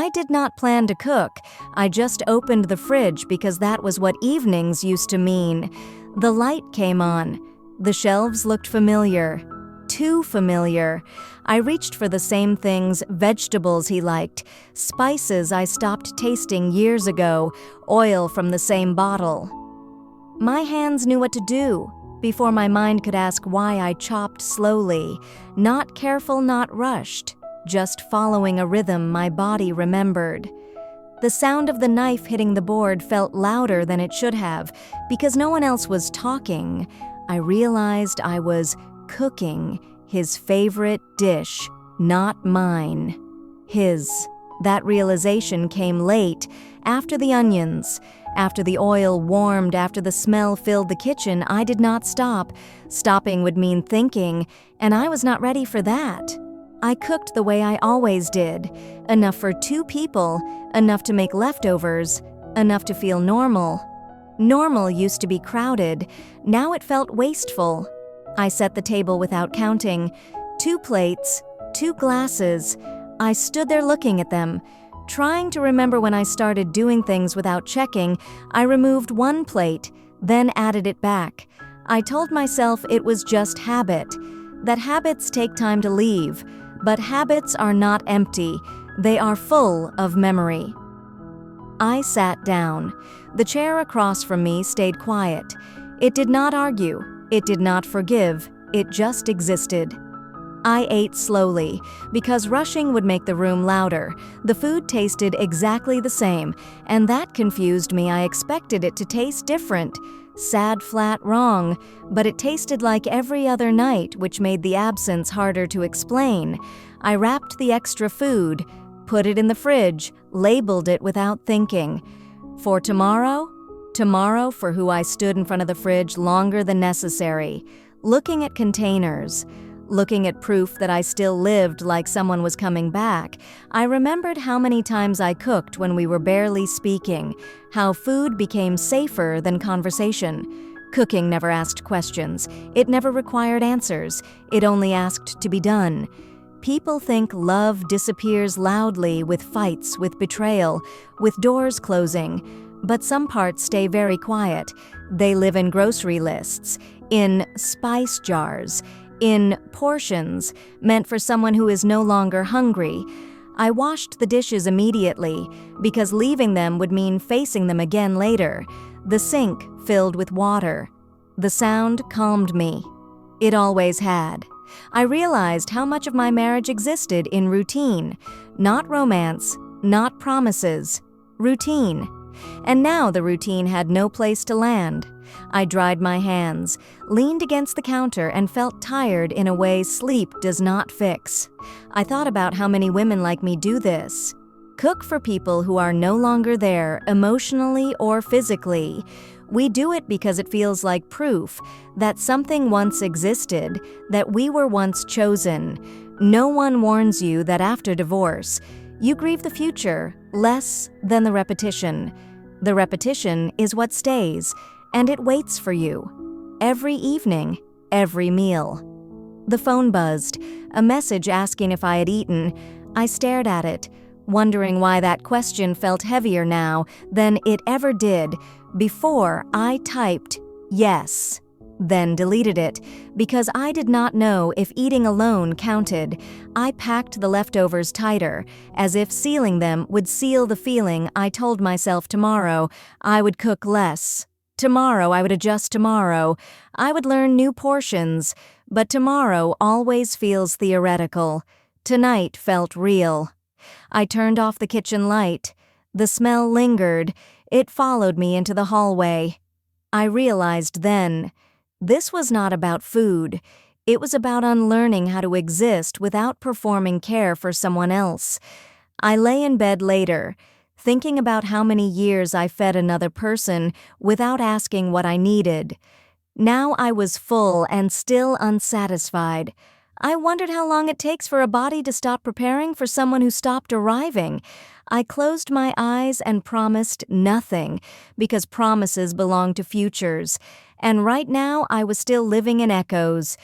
I did not plan to cook. I just opened the fridge because that was what evenings used to mean. The light came on. The shelves looked familiar. Too familiar. I reached for the same things, vegetables he liked, spices I stopped tasting years ago, oil from the same bottle. My hands knew what to do before my mind could ask why. I chopped slowly, not careful, not rushed, just following a rhythm my body remembered. The sound of the knife hitting the board felt louder than it should have because no one else was talking. I realized I was cooking his favorite dish, not mine. His. That realization came late, after the onions. After the oil warmed, after the smell filled the kitchen, I did not stop. Stopping would mean thinking, and I was not ready for that. I cooked the way I always did. Enough for 2 people, enough to make leftovers, enough to feel normal. Normal used to be crowded. Now it felt wasteful. I set the table without counting. 2 plates, 2 glasses. I stood there looking at them. Trying to remember when I started doing things without checking, I removed 1 plate, then added it back. I told myself it was just habit, that habits take time to leave, but habits are not empty. They are full of memory. I sat down. The chair across from me stayed quiet. It did not argue. It did not forgive. It just existed. I ate slowly, because rushing would make the room louder. The food tasted exactly the same, and that confused me. I expected it to taste different. Sad, flat, wrong, but it tasted like every other night, which made the absence harder to explain. I wrapped the extra food, put it in the fridge, labeled it without thinking. For tomorrow? Tomorrow for who I stood in front of the fridge longer than necessary, looking at containers. Looking at proof that I still lived like someone was coming back. I remembered how many times I cooked when we were barely speaking, how food became safer than conversation. Cooking never asked questions. It never required answers. It only asked to be done. People think love disappears loudly with fights, with betrayal, with doors closing. But some parts stay very quiet. They live in grocery lists, in spice jars, in portions meant for someone who is no longer hungry. I washed the dishes immediately because leaving them would mean facing them again later. The sink filled with water. The sound calmed me. It always had. I realized how much of my marriage existed in routine, not romance, not promises, routine. And now the routine had no place to land. I dried my hands, leaned against the counter, and felt tired in a way sleep does not fix. I thought about how many women like me do this. Cook for people who are no longer there, emotionally or physically. We do it because it feels like proof that something once existed, that we were once chosen. No one warns you that after divorce, you grieve the future less than the repetition. The repetition is what stays, and it waits for you. Every evening, every meal. The phone buzzed, a message asking if I had eaten. I stared at it, wondering why that question felt heavier now than it ever did. Before, I typed yes, then deleted it, because I did not know if eating alone counted. I packed the leftovers tighter, as if sealing them would seal the feeling. I told myself tomorrow I would cook less. Tomorrow I would adjust. Tomorrow I would learn new portions. But tomorrow always feels theoretical. Tonight felt real. I turned off the kitchen light. The smell lingered. It followed me into the hallway. I realized then, this was not about food. It was about unlearning how to exist without performing care for someone else. I lay in bed later, thinking about how many years I fed another person without asking what I needed. Now I was full and still unsatisfied. I wondered how long it takes for a body to stop preparing for someone who stopped arriving. I closed my eyes and promised nothing, because promises belong to futures. And right now I was still living in echoes,